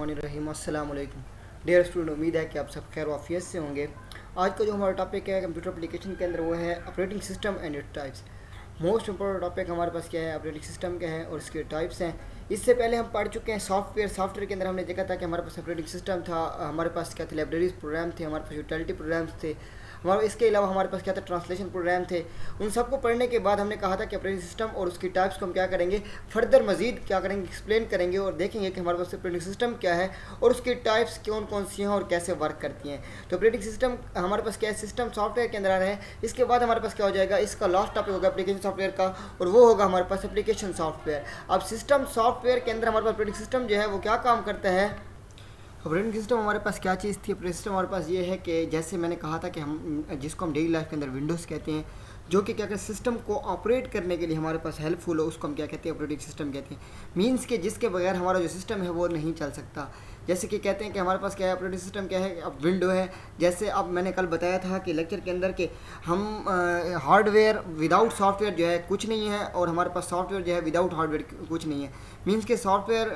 बिस्मिल्लाहिर्रहमानिर्रहीम। अस्सलाम वालेकुम डियर स्टूडेंट, उम्मीद है कि आप सब खैर वाफियत से होंगे। आज का जो हमारा टॉपिक है कंप्यूटर एप्लीकेशन के अंदर वो है operating system and its types. Most important topic हमारे पास क्या है, ऑपरेटिंग सिस्टम क्या है और इसके टाइप्स हैं। इससे पहले हम पढ़ चुके हैं सॉफ्टवेयर के अंदर हमने देखा था कि हमारे पास ऑपरेटिंग सिस्टम था, हमारे पास क्या थे, लाइब्रेरीज प्रोग्राम थे, हमारे पास यूटिलिटी प्रोग्राम्स थे, हमारे इसके अलावा हमारे पास क्या था, ट्रांसलेशन प्रोग्राम थे। उन सबको पढ़ने के बाद हमने कहा था कि ऑपरेटिंग सिस्टम और उसकी टाइप्स को हम क्या करेंगे, फर्दर मजीद क्या करेंगे, एक्सप्लेन करेंगे और देखेंगे कि हमारे पास ऑपरेटिंग सिस्टम क्या है और उसकी टाइप्स कौन कौन सी हैं और कैसे वर्क करती हैं। तो ऑपरेटिंग सिस्टम हमारे पास क्या है, सिस्टम सॉफ्टवेयर के अंदर आ रहा है। इसके बाद हमारे पास क्या हो जाएगा, इसका लास्ट टॉपिक होगा एप्लीकेशन सॉफ्टवेयर का और वो होगा हमारे पास एप्लीकेशन सॉफ्टवेयर। अब सिस्टम सॉफ्टवेयर के अंदर हमारे पास ऑपरेटिंग सिस्टम जो है वो क्या काम करता है। ऑपरेटिंग सिस्टम हमारे पास क्या चीज़ थी, ऑपरेटिंग सिस्टम हमारे पास ये है कि जैसे मैंने कहा था कि हम जिसको हम डेली लाइफ के अंदर विंडोज़ कहते हैं, जो कि क्या कहते हैं सिस्टम को ऑपरेट करने के लिए हमारे पास हेल्पफुल हो, उसको हम क्या कहते हैं, ऑपरेटिंग सिस्टम कहते हैं। मींस के जिसके बगैर हमारा जो सिस्टम है वो नहीं चल सकता। जैसे कि कहते हैं कि हमारे पास क्या है, ऑपरेटिंग सिस्टम क्या है, अब विंडो है। जैसे अब मैंने कल बताया था कि लेक्चर के अंदर कि हम हार्डवेयर विदाउट सॉफ्टवेयर जो है कुछ नहीं है और हमारे पास सॉफ्टवेयर जो है विदाउट हार्डवेयर कुछ नहीं है। मींस के software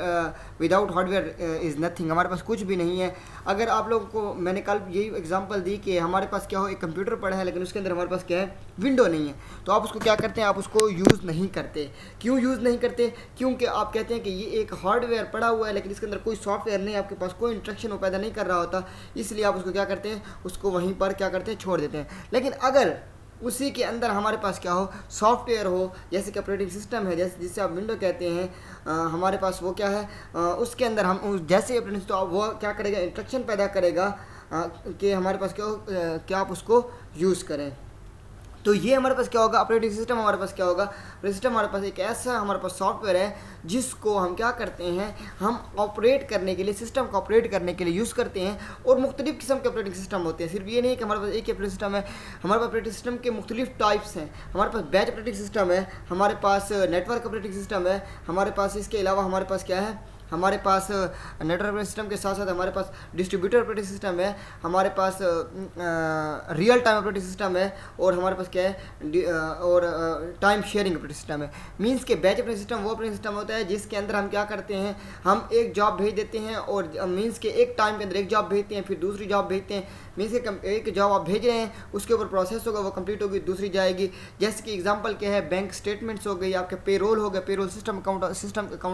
without hardware is nothing, हमारे पास कुछ भी नहीं है। अगर आप लोगों को मैंने कल यही एग्जांपल दी कि हमारे पास क्या हो, एक कंप्यूटर पड़ा है लेकिन उसके अंदर हमारे पास क्या है, विंडो नहीं है, तो आप उसको क्या करते हैं, आप उसको यूज़ नहीं करते। क्यों यूज़ नहीं करते? क्योंकि आप कहते हैं कि ये एक हार्डवेयर पड़ा हुआ है लेकिन इसके अंदर कोई सॉफ्टवेयर नहीं, आपके पास कोई इंस्ट्रक्शन वो पैदा नहीं कर रहा होता, इसलिए आप उसको क्या करते हैं, उसको वहीं पर क्या करते हैं, छोड़ देते हैं। लेकिन अगर उसी के अंदर हमारे पास क्या हो, सॉफ्टवेयर हो, जैसे कि ऑपरेटिंग सिस्टम है, जैसे जिससे आप विंडो कहते हैं, हमारे पास वो क्या है, उसके अंदर हम जैसे ऑपरेटिंग सिस्टम वो क्या करेगा, इंस्ट्रक्शन पैदा करेगा कि हमारे पास क्या आप उसको यूज़ करें। तो ये हमारे पास क्या होगा, ऑपरेटिंग सिस्टम हमारे पास क्या होगा, ऑपरेटिंग सिस्टम हमारे पास एक ऐसा हमारे पास सॉफ्टवेयर है जिसको हम क्या करते हैं, हम ऑपरेट करने के लिए, सिस्टम को ऑपरेट करने के लिए यूज़ करते हैं। और मुख्तलिफ किस्म के ऑपरेटिंग सिस्टम होते हैं, सिर्फ ये नहीं कि हमारे पास एक ही ऑपरेटिंग सिस्टम है, हमारे पास ऑपरेटिंग सिस्टम के मुख्तलिफ टाइप्स हैं। हमारे पास बैच ऑपरेटिंग सिस्टम है, हमारे पास नेटवर्क ऑपरेटिंग सिस्टम है, हमारे पास इसके अलावा हमारे पास क्या है, हमारे पास नेटवर्क ऑपरेटिंग सिस्टम के साथ साथ हमारे पास डिस्ट्रीब्यूटर ऑपरेटिंग सिस्टम है, हमारे पास रियल टाइम ऑपरेटिंग सिस्टम है और हमारे पास क्या है, और टाइम शेयरिंग ऑपरेटिंग सिस्टम है। मींस के बैच ऑपरेटिंग सिस्टम वो ऑपरेटिंग सिस्टम होता है जिसके अंदर हम क्या करते हैं, हम एक जॉब भेज देते हैं और मींस के एक टाइम के अंदर एक जॉब भेजते हैं, फिर दूसरी जॉब भेजते हैं। मीन्स के एक जॉब आप भेज रहे हैं, उसके ऊपर प्रोसेस होगा, वो कंप्लीट होगी, दूसरी जाएगी। जैसे कि एग्जांपल क्या है, बैंक स्टेटमेंट्स हो गई, आपके पेरोल हो गया, पेरोल सिस्टम अकाउंट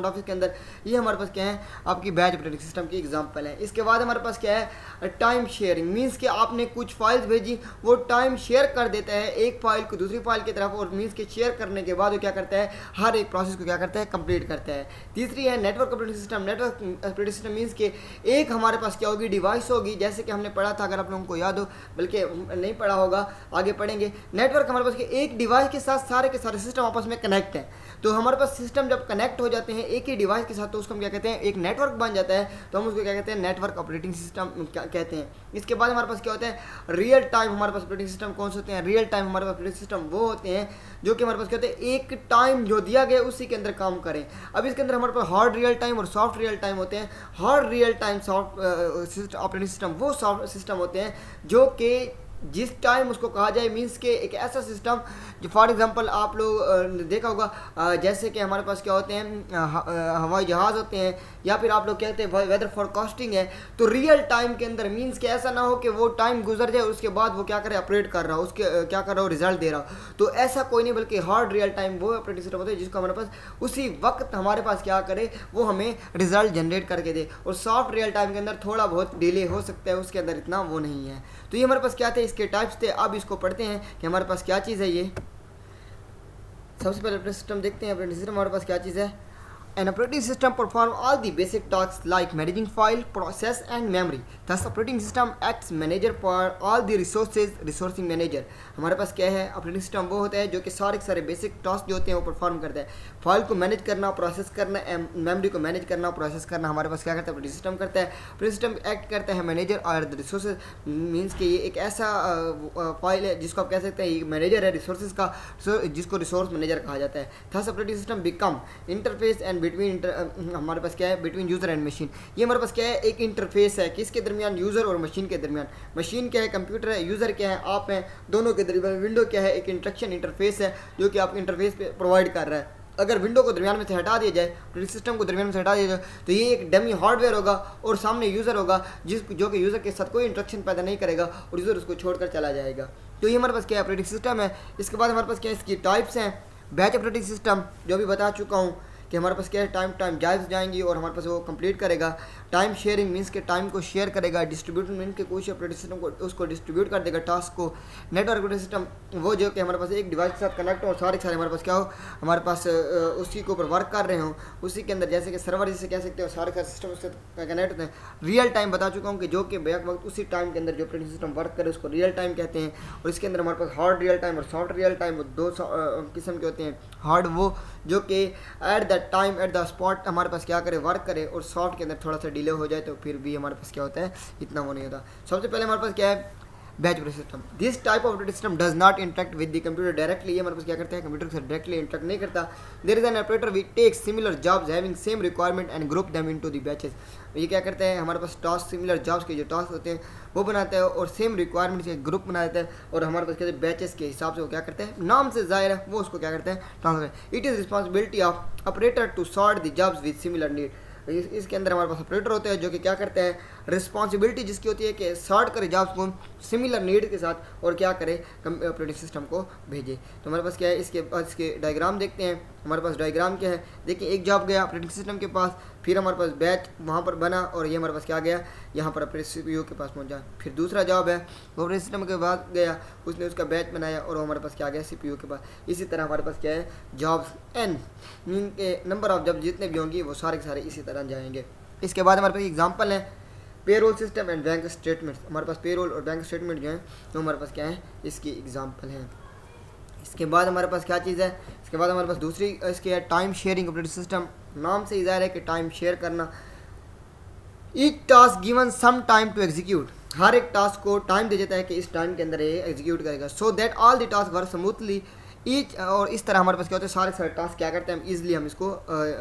ऑफिस के अंदर, ये हमारे पास क्या है, आपकी बैच ऑपरेटिंग सिस्टम की एग्जांपल है। इसके बाद हमारे पास क्या है, टाइम शेयरिंग। मीन्स कि आपने कुछ फाइल्स भेजी, वो टाइम शेयर कर देता है एक फाइल को दूसरी फाइल की तरफ, और मीन्स के शेयर करने के बाद वो क्या करता है, हर एक प्रोसेस को क्या करता है, कंप्लीट करता है। तीसरी है network operating system. Network operating system means के एक हमारे पास क्या होगी, डिवाइस होगी, जैसे कि हमने पढ़ा था, अगर आप लोगों को याद हो, बल्कि नहीं पढ़ा होगा आगे पढ़ेंगे। नेटवर्क हमारे पास एक डिवाइस के साथ सारे के सारे सिस्टम आपस में कनेक्ट हैं। तो हमारे पास सिस्टम जब कनेक्ट हो जाते हैं एक ही डिवाइस के साथ, तो उसको हम क्या कहते हैं, एक नेटवर्क बन जाता है, तो हम उसको क्या कहते हैं, नेटवर्क ऑपरेटिंग सिस्टम कहते हैं। इसके बाद हमारे पास क्या होता है, रियल टाइम। हमारे पास ऑपरेटिंग सिस्टम कौन से होते हैं, रियल टाइम हमारे पास ऑपरेटिंग सिस्टम वो होते हैं जो कि हमारे पास क्या होते हैं, एक टाइम जो दिया गया उसी के अंदर काम करें। अब इसके अंदर हमारे पास हार्ड रियल टाइम और सॉफ्ट रियल टाइम होते हैं। Hard real time soft operating system वो सॉफ्ट सिस्टम होते हैं जो कि जिस टाइम उसको कहा जाए, मीन्स के एक ऐसा सिस्टम जो फॉर एग्जांपल आप लोग देखा होगा, जैसे कि हमारे पास क्या होते हैं, हवाई जहाज़ होते हैं, या फिर आप लोग कहते हैं वेदर फोरकास्टिंग है। तो रियल टाइम के अंदर मीन्स कि ऐसा ना हो कि वो टाइम गुजर जाए उसके बाद वो क्या करे, ऑपरेट कर रहा हो, उसके क्या कर रहा हो, रिजल्ट दे रहा हो। तो ऐसा कोई नहीं, बल्कि हार्ड रियल टाइम वो ऑपरेटिंग सिस्टम होता है जिसको हमारे पास उसी वक्त हमारे पास क्या करे, वो हमें रिजल्ट जनरेट करके दे। और सॉफ्ट रियल टाइम के अंदर थोड़ा बहुत डिले हो सकता है, उसके अंदर इतना वो नहीं है। तो ये हमारे पास क्या थे, इसके टाइप्स थे। अब इसको पढ़ते हैं कि हमारे पास क्या चीज़ है। ये सबसे पहले ऑपरेटिंग सिस्टम देखते हैं। ऑपरेटिंग सिस्टम हमारे पास क्या चीज़ है, An operating system performs all the basic tasks like managing file, process and memory. Thus, operating system acts manager for all the resources, resourcing manager. हमारे पास क्या है, ऑपरेटिंग सिस्टम वो होता है जो कि सारे के सारे बेसिक टास्क जो होते हैं वो परफॉर्म करता है। फाइल को मैनेज करना, प्रोसेस करना, मेमोरी को मैनेज करना, प्रोसेस करना हमारे पास क्या करता है, ऑपरेटिंग सिस्टम करता है। ऑपरेटिंग सिस्टम एक्ट करता है मैनेजर और रिसोर्सेज। मीन्स कि ये एक ऐसा फाइल है जिसको आप कह सकते हैं ये मैनेजर है रिसोर्सेज का, जिसको रिसोर्स मैनेजर कहा जाता है। Thus operating system become interface and between हमारे पास क्या है, बिटवीन यूज़र एंड मशीन। ये हमारे पास क्या है, एक इंटरफेस है, किसके दरमियान, यूज़र और मशीन के दरमियान। मशीन क्या है, कंप्यूटर है, यूज़र क्या है, आप हैं, दोनों के दरमियान। विंडो क्या है, एक इंस्ट्रक्शन इंटरफेस है जो कि आपको इंटरफेस पे प्रोवाइड कर रहा है। अगर विंडो को दरमियान में से हटा दिया जाए, ऑपरेटिंग सिस्टम को दरमियान में से हटा दिया जाए, तो ये एक डमी हार्डवेयर होगा और सामने यूज़र होगा जो कि यूज़र के साथ कोई इंटरेक्शन पैदा नहीं करेगा और यूज़र उसको छोड़कर चला जाएगा। तो ये हमारे पास क्या ऑपरेटिंग सिस्टम है। इसके बाद हमारे पास क्या इसकी टाइप्स हैं। बैच ऑपरेटिंग सिस्टम जो भी बता चुका हूँ कि हमारे पास क्या है, टाइम जायज़ जाएंगी और हमारे पास वो कंप्लीट करेगा। टाइम शेयरिंग मीन्स के टाइम को शेयर करेगा। डिस्ट्रीब्यूट मीन्स के कोई ऑपरेटिंग सिस्टम को उसको डिस्ट्रीब्यूट कर देगा टास्क को। नेटवर्क ऑपरेटिंग सिस्टम वो जो कि हमारे पास एक डिवाइस के साथ कनेक्ट हो और सारे हमारे पास क्या हो, हमारे पास उसी के ऊपर वर्क कर रहे हो, उसी के अंदर जैसे कि सर्वर जिसे कह सकते हो, सारे सिस्टम उससे कनेक्ट होते हैं। रियल टाइम बता चुका हूँ कि जो कि बैक वक्त उसी टाइम के अंदर जो ऑपरेटिंग सिस्टम वर्क करे उसको रियल टाइम कहते हैं। और इसके अंदर हमारे पास हार्ड रियल टाइम और सॉफ्ट रियल टाइम दो किस्म के होते हैं। हार्ड वो जो कि at the time at the spot हमारे पास क्या करे, वर्क करे, और सॉफ्ट के अंदर थोड़ा सा डिले हो जाए तो फिर भी हमारे पास क्या होता है, इतना वो नहीं होता। सबसे पहले हमारे पास क्या है, batch operating system. This type of operating system does not interact with the computer directly. ये हमारे पास क्या करते हैं, कंप्यूटर से डायरेक्टली इंटरेक्ट नहीं करता। There is an operator we take similar jobs having same requirement and group them into the batches. ये क्या करते हैं, हमारे पास टास्क सिमिलर जॉब्स के जो टास्क होते हैं वो बनाते हैं और सेम रिक्वायरमेंट के ग्रुप बना देते हैं और हमारे पास कहते हैं बैचेस के हिसाब से वो क्या करते हैं, नाम से जाहिर है वो उसको क्या करते हैं, transfer. It is responsibility of operator to sort the jobs with similar need. इसके अंदर हमारे पास ऑपरेटर होते हैं जो कि क्या करते हैं, रिस्पॉन्सिबिलिटी जिसकी होती है कि सॉर्ट करे जॉब्स को सिमिलर नीड के साथ और क्या करे, ऑपरेटिंग सिस्टम को भेजे। तो हमारे पास क्या है, इसके बाद इसके डायग्राम देखते हैं। हमारे पास डायग्राम क्या है, देखिए एक जॉब गया ऑपरेटिंग सिस्टम के पास, फिर हमारे पास बैच वहाँ पर बना और ये हमारे पास क्या गया, यहाँ पर अपने CPU के पास पहुँचा। फिर दूसरा जॉब है वो ऑपरेटिंग सिस्टम के बाद गया, उसने उसका बैच बनाया और हमारे पास क्या गया, CPU के पास। इसी तरह हमारे पास क्या है, जॉब्स N के नंबर ऑफ जॉब जितने भी होंगी वो सारे के सारे इसी तरह जाएंगे। इसके बाद हमारे पास एग्जाम्पल है payroll system and bank statement. हमारे पास पेरोल और बैंक स्टेटमेंट जो है तो हमारे पास क्या है, इसकी एग्जाम्पल है। इसके बाद हमारे पास क्या चीज़ है, इसके बाद हमारे पास दूसरी इसकी है टाइम शेयरिंग ऑपरेटिंग सिस्टम। नाम से इज़ाहिर है कि टाइम शेयर करना। Each task given some time to execute. हर एक टास्क को टाइम दे देता है कि इस टाइम के अंदर ये एग्जीक्यूट करेगा, so that all the task work smoothly each. और इस तरह हमारे पास क्या होता है, सारे टास्क क्या करते हैं, हम इजीली हम इसको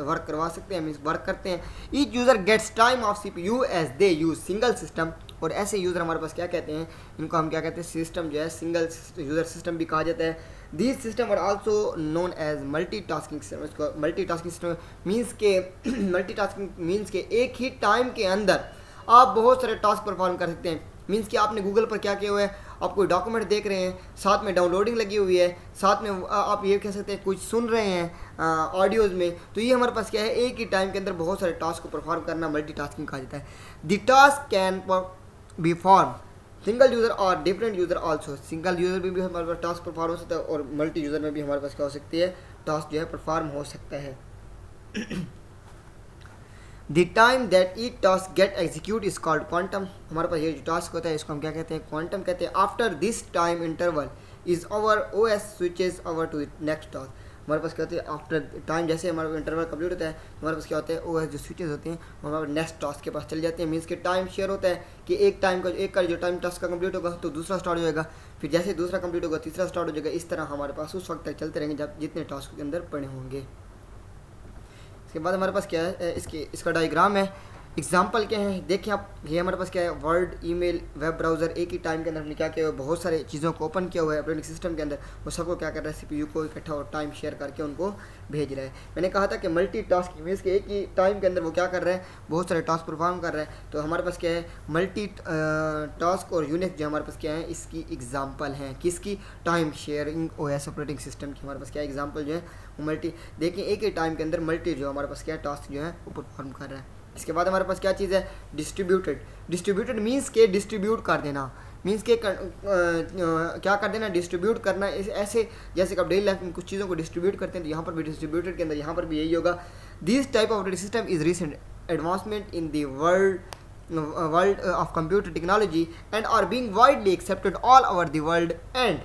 वर्क करवा सकते हैं, हम इस वर्क करते हैं। Each user gets time of CPU as they use single system. और ऐसे यूज़र हमारे पास क्या कहते हैं, इनको हम क्या कहते हैं, सिस्टम जो है सिंगल यूज़र सिस्टम भी कहा जाता है। This system are also known as multi tasking system. इसको मल्टी टास्किंग सिस्टम मीन्स के मल्टी टास्किंग मीन्स के एक ही टाइम के अंदर आप बहुत सारे टास्क परफॉर्म कर सकते हैं। मीन्स कि आपने गूगल पर क्या किया हुआ है, आप कोई डॉक्यूमेंट देख रहे हैं, साथ में डाउनलोडिंग लगी हुई है, साथ में आप ये कह सकते हैं कुछ सुन रहे हैं ऑडियोज़ में, तो ये हमारे पास क्या है, एक ही टाइम के अंदर बहुत सारे टास्क को परफॉर्म करना मल्टीटास्किंग कहा जाता है। The task can be form single user और different user also. Single user में भी हमारे पास टास्क परफॉर्म हो सकता है और मल्टी यूज़र में भी हमारे पास क्या हो सकती है, टास्क जो है परफॉर्म हो सकता है। The time that each task get execute is called quantum. हमारे पास ये जो टास्क होता है इसको हम क्या कहते हैं, क्वांटम कहते हैं। After this time interval is over OS switches over to the next task. हमारे पास क्या होता है, आफ्टर टाइम जैसे हमारा इंटरवल कंप्लीट होता है हमारे पास क्या होता है, OS जो स्विचेज होते हैं वो हमारे नेक्स्ट टास्क के पास चले जाते हैं। मीन्स के टाइम शेयर होता है कि एक का जो टाइम टास्क का कंप्लीट होगा तो दूसरा स्टार्ट हो जाएगा, फिर जैसे दूसरा कंप्लीट होगा तीसरा स्टार्ट हो जाएगा। इस तरह हमारे पास उस वक्त तक चलते रहेंगे जब जितने टास्क के अंदर पड़े होंगे। इसके बाद हमारे पास क्या है, इसका डायग्राम है। एग्जाम्पल क्या है, देखिए आप, ये हमारे पास क्या है, वर्ड, ईमेल, वेब ब्राउज़र एक ही टाइम के अंदर हमने क्या किया हुआ है, बहुत सारे चीज़ों को ओपन किया हुआ है ऑपरेटिंग सिस्टम के अंदर। वो सबको क्या कर रहा है, CPU को इकट्ठा और टाइम शेयर करके उनको भेज रहा है। मैंने कहा था कि मल्टी टास्किंग मीन्स कि एक ही टाइम के अंदर वो क्या कर रहे हैं, बहुत सारे टास्क परफॉर्म कर रहे हैं। तो हमारे पास क्या है, मल्टी टास्क और यूनिक जो हमारे पास क्या है, इसकी एग्जाम्पल हैं किसकी, time sharing OS operating system की। हमारे पास क्या एग्जाम्पल जो है वो मल्टी, देखिए एक ही टाइम के अंदर मल्टी जो हमारे पास क्या टास्क जो है वो परफॉर्म कर रहा है। इसके बाद हमारे पास क्या चीज़ है, डिस्ट्रीब्यूटेड। डिस्ट्रीब्यूटेड मीन्स के डिस्ट्रीब्यूट कर देना, मीन्स के क्या कर देना, डिस्ट्रीब्यूट करना। ऐसे जैसे कि आप डेली लाइफ में कुछ चीज़ों को डिस्ट्रीब्यूट करते हैं तो यहाँ पर भी डिस्ट्रीब्यूटेड के अंदर यहाँ पर भी यही होगा। This type of operating system is recent advancement in the world of computer technology and are being widely accepted all over the world and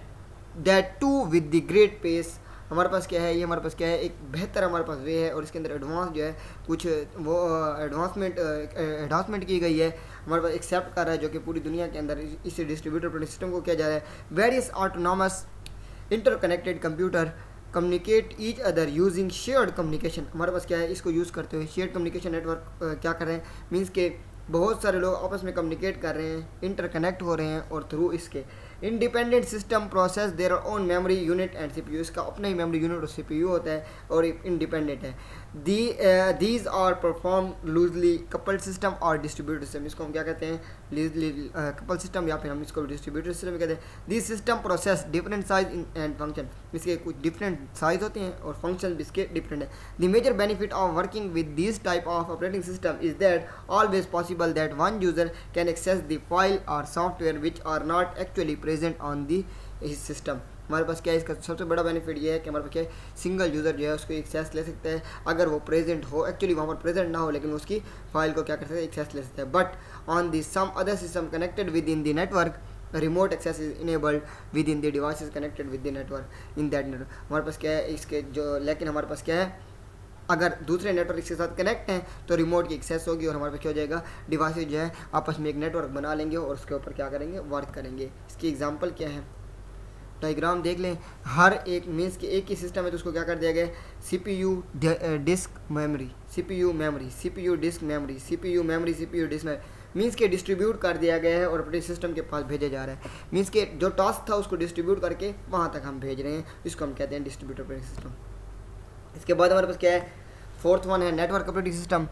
that too with the great pace. हमारे पास क्या है, ये हमारे पास क्या है, एक बेहतर हमारे पास वे है और इसके अंदर एडवांस जो है कुछ वो एडवांसमेंट की गई है, हमारे पास एक्सेप्ट कर रहा है जो कि पूरी दुनिया के अंदर इस डिस्ट्रीब्यूटेड ऑपरेटिंग सिस्टम को किया जा रहा है। Various autonomous interconnected computer communicate each other using shared communication. हमारे पास क्या है, इसको यूज़ करते हुए शेयर्ड कम्युनिकेशन नेटवर्क क्या कर रहे हैं, मीन्स के बहुत सारे लोग आपस में कम्युनिकेट कर रहे हैं, इंटरकनेक्ट हो रहे हैं और थ्रू इसके independent system process their own memory unit and CPU, इसका अपना ही मेमोरी यूनिट और सीपीयू होता है और इंडिपेंडेंट है। These are perform loosely coupled system और डिस्ट्रीब्यूटेड सिस्टम, इसको हम क्या कहते हैं, लूजली कपल्ड सिस्टम या फिर हम इसको डिस्ट्रीब्यूटेड सिस्टम कहते हैं। This system process different size and function, इसके कुछ डिफरेंट साइज होते हैं और फंक्शन भी इसके डिफरेंट है। The major benefit of working with this type of operating system is that always possible that one user can access the file और software which are not actually present on the system. हमारे पास क्या है, इसका सबसे बड़ा benefit ये है कि हमारे पास क्या है, सिंगल यूज़र जो है उसको एक्सेस ले सकता है अगर वो प्रेजेंट हो, एक्चुअली वहाँ पर प्रेजेंट ना हो लेकिन उसकी फाइल को क्या कर सकते हैं, एक्सेस ले सकता है। But on the some other system connected within the network remote access is enabled within the devices connected with the network in that network. हमारे पास क्या है इसके जो, लेकिन हमारे पास क्या है, अगर दूसरे नेटवर्क के साथ कनेक्ट हैं तो रिमोट की एक्सेस होगी और हमारे पास क्या हो जाएगा, डिवाइसेस जो है आपस में एक नेटवर्क बना लेंगे और उसके ऊपर क्या करेंगे, वर्क करेंगे। इसकी एग्जांपल क्या है, डायग्राम देख लें। हर एक मीन्स के एक ही सिस्टम है तो उसको क्या कर दिया गया, CPU disk memory, CPU memory, CPU disk memory, CPU memory, CPU disk memory, means के डिस्ट्रीब्यूट कर दिया गया है और ऑपरेटिंग सिस्टम के पास भेजा जा रहा है। मीन्स के जो टास्क था उसको डिस्ट्रीब्यूट करके वहाँ तक हम भेज रहे हैं, इसको हम कहते हैं डिस्ट्रीब्यूटेड ऑपरेटिंग सिस्टम। इसके बाद हमारे पास क्या है, फोर्थ वन है network operating system.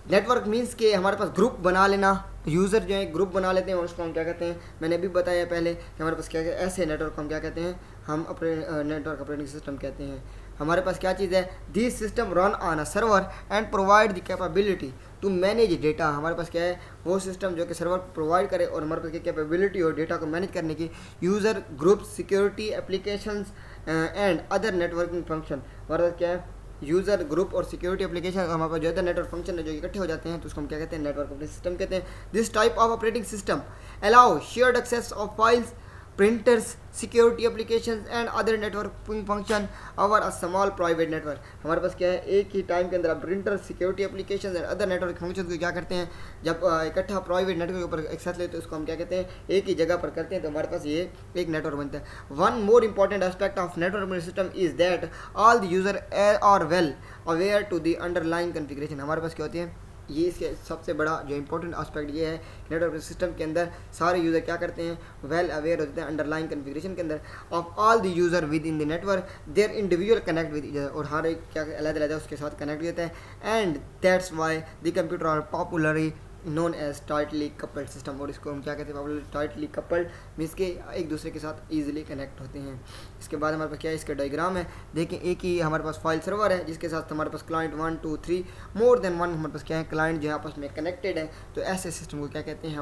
Network means के हमारे पास ग्रुप बना लेना, यूज़र जो है ग्रुप बना लेते हैं और उसको हम क्या कहते हैं, मैंने अभी बताया पहले कि हमारे पास क्या ऐसे नेटवर्क को हम क्या कहते हैं, हम अपने नेटवर्क ऑपरेटिंग सिस्टम कहते हैं। हमारे पास क्या चीज़ है, this system run on a server and provide the capability to manage data. हमारे पास क्या है, वो सिस्टम जो कि सर्वर प्रोवाइड करे और हमारे पास क्या कैपेबिलिटी और डेटा को मैनेज करने की, user group security applications and other networking function. हमारे पास क्या है, यूज़र ग्रुप और सिक्योरिटी एप्लीकेशन, हमारे पास जो है नेटवर्क फंक्शन है जो इकट्ठे हो जाते हैं तो उसको हम क्या कहते हैं, नेटवर्क ऑपरेटिंग सिस्टम कहते हैं। This type of operating system allow shared access of files, printers, security applications and other networking function over a small private network. हमारे पास क्या है, एक ही टाइम के अंदर आप printer, security applications and other network function को क्या करते हैं, जब इकट्ठा प्राइवेट नेटवर्क के ऊपर एक्सेस लेते हैं तो उसको हम क्या कहते हैं, एक ही जगह पर करते हैं तो हमारे पास ये एक नेटवर्क बनता है। One more important aspect of network system is that all the user are well aware to the underlying configuration. हमारे पास क्या होती है, ये इसके सबसे बड़ा जो इंपॉर्टेंट एस्पेक्ट ये है, नेटवर्क सिस्टम के अंदर सारे यूज़र क्या करते हैं, वेल अवेयर होते हैं अंडरलाइन कॉन्फ़िगरेशन के अंदर of all the user with in the network, their individual connect with each other, और हर एक क्या अलग-अलग उसके साथ कनेक्ट होता है। And that's why the computer are popularly known as tightly coupled system, और इसको हम क्या कहते हैं, पॉपुलर टाइटली कपल्ड मीन्स के एक दूसरे के साथ ईजिली कनेक्ट होते हैं। इसके बाद हमारे पास क्या है, इसका डायग्राम है, देखें एक ही हमारे पास फाइल सर्वर है जिसके साथ हमारे पास क्लाइंट 1 2 3 मोर देन वन हमारे पास क्या है, क्लाइंट जो है आपस में कनेक्टेड है, तो ऐसे सिस्टम को क्या कहते हैं,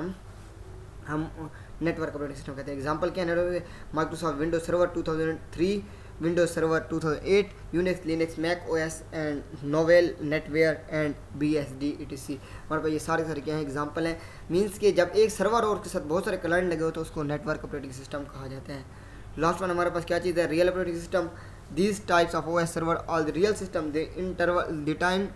हम नेटवर्क ऑपरेटिंग सिस्टम कहते हैं। एग्जाम्पल क्या है, Microsoft Windows server 2003, Windows server 2008, Unix, Linux, Mac OS and Novell, NetWare and BSD etc। हमारे पास ये सारे क्या हैं, एग्जाम्पल हैं। मीन्स के जब एक सर्वर और उसके साथ बहुत सारे क्लाइंट लगे हो तो उसको नेटवर्क ऑपरेटिंग सिस्टम कहा जाता है। लास्ट वन हमारे पास क्या चीज़ है, real operating system. These types of OS server all the real system the time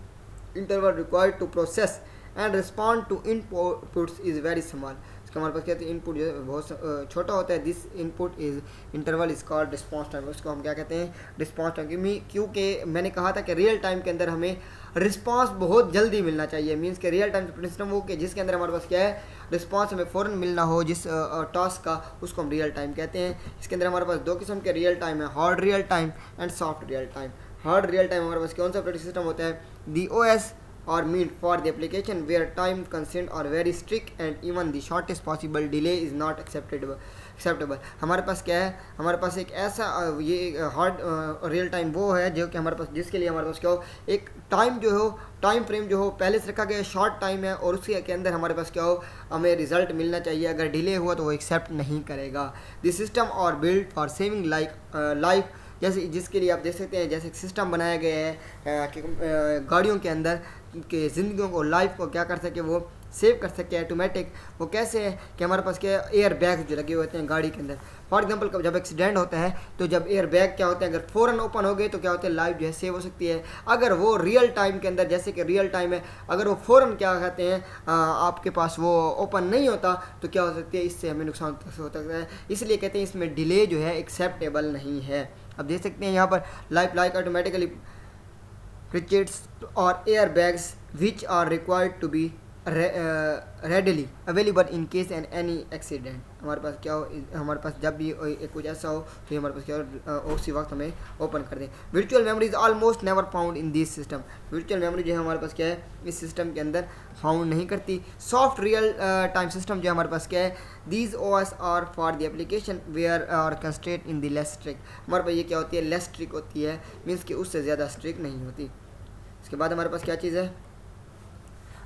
interval required to process and respond to inputs is very small. हमारे पास क्या है, इनपुट जो है बहुत छोटा होता है। This input is interval is called response time, उसको हम क्या कहते हैं, रिस्पॉन्स टाइम। क्योंकि मैंने कहा था कि रियल टाइम के अंदर हमें रिस्पॉन्स बहुत जल्दी मिलना चाहिए। मीन्स के रियल टाइम सिस्टम वो कि जिसके अंदर हमारे पास क्या है, रिस्पॉन्स हमें फ़ौरन मिलना हो जिस टास्क का, उसको हम रियल टाइम कहते हैं। इसके अंदर हमारे पास दो किस्म के रियल टाइम है, hard real time and soft real time. Hard real time हमारे पास कौन सा ऑपरेटिंग सिस्टम होता है, दी OS or meant for the application where time constraints are very strict and even the shortest possible delay is not acceptable। हमारे पास क्या है, हमारे पास एक ऐसा ये हार्ड रियल टाइम वो है जो कि हमारे पास, जिसके लिए हमारे पास क्या हो, एक टाइम जो हो, टाइम फ्रेम जो हो पहले से रखा गया शॉर्ट टाइम है और उसके के अंदर हमारे पास क्या हो, हमें रिजल्ट मिलना चाहिए। अगर डिले हुआ तो वो एक्सेप्ट नहीं करेगा। दिस सिस्टम और बिल्ड फॉर सेविंग लाइफ, जैसे जिसके लिए आप देख सकते हैं जैसे सिस्टम बनाया गया है कि गाड़ियों के अंदर के ज़िंदगियों को, लाइफ को क्या कर सके, वो सेव कर सके ऑटोमेटिक। वो कैसे है कि हमारे पास क्या एयर बैग जो लगे होते हैं गाड़ी के अंदर। फॉर एग्जांपल जब एक्सीडेंट होता है तो जब एयर बैग क्या होते हैं, अगर फ़ौरन ओपन हो गए तो क्या होता है, लाइफ जो है सेव हो सकती है। अगर वो रियल टाइम के अंदर, जैसे कि रियल टाइम है, अगर वो फ़ौरन क्या कहते हैं आपके पास वो ओपन नहीं होता तो क्या हो सकती है, इससे हमें नुकसान हो सकता है। इसलिए कहते हैं इसमें डिले जो है एक्सेप्टेबल नहीं है। अब देख सकते हैं यहाँ पर लाइक ऑटोमेटिकली रिचेट्स और air bags which are required to be readily available in case and any accident. हमारे पास क्या हो, हमारे पास जब भी कुछ ऐसा हो तो हमारे पास क्या हो, उसी वक्त हमें ओपन कर दें। Virtual memory is almost never found in this system. Virtual memory जो है हमारे पास क्या है, इस सिस्टम के अंदर फाउंड नहीं करती। सॉफ्ट रियल टाइम सिस्टम जो हमारे पास क्या है, these OS are for the application where are constraint in the less strict. हमारे पास ये क्या होती है, लेस स्ट्रिक्ट होती है, मीन्स कि उससे ज़्यादा स्ट्रिक्ट नहीं होती। इसके बाद हमारे पास क्या चीज़ है,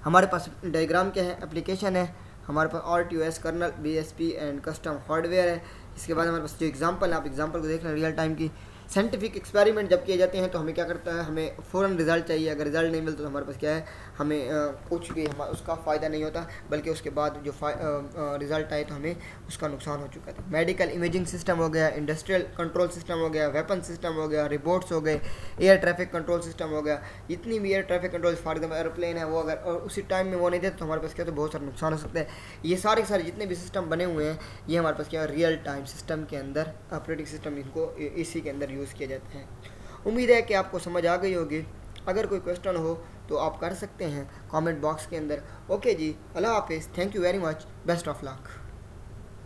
हमारे पास डायग्राम क्या है, एप्लीकेशन है, हमारे पास RTOS kernel, BSP and custom hardware है। इसके बाद हमारे पास जो एग्जांपल है, आप एग्जांपल को देख लें रियल टाइम की। साइंटिफिक एक्सपेरिमेंट जब किए जाते हैं तो हमें क्या करता है, हमें फ़ौरन रिजल्ट चाहिए। अगर रिजल्ट नहीं मिलता तो हमारे पास क्या है, हमें कुछ भी उसका फ़ायदा नहीं होता, बल्कि उसके बाद जो रिज़ल्ट आए तो हमें उसका नुकसान हो चुका था। मेडिकल इमेजिंग सिस्टम हो गया, इंडस्ट्रियल कंट्रोल सिस्टम हो गया, वेपन सिस्टम हो गया, रिबोट्स हो गए, एयर ट्रैफिक कंट्रोल सिस्टम हो गया। जितनी भी air traffic control, for example aeroplane है, वो अगर उसी टाइम में वो नहीं देते तो हमारे पास क्या, तो बहुत सारा नुकसान हो सकता है। ये सारे के सारे जितने भी सिस्टम बने हुए हैं, ये हमारे पास क्या है, रियल टाइम सिस्टम के अंदर ऑपरेटिंग सिस्टम इनको इसी के अंदर यूज़ किए जाते हैं। उम्मीद है कि आपको समझ आ गई होगी। अगर कोई क्वेश्चन हो तो आप कर सकते हैं कमेंट बॉक्स के अंदर। ओके जी, अल्लाह हाफिज़, thank you very much, best of luck.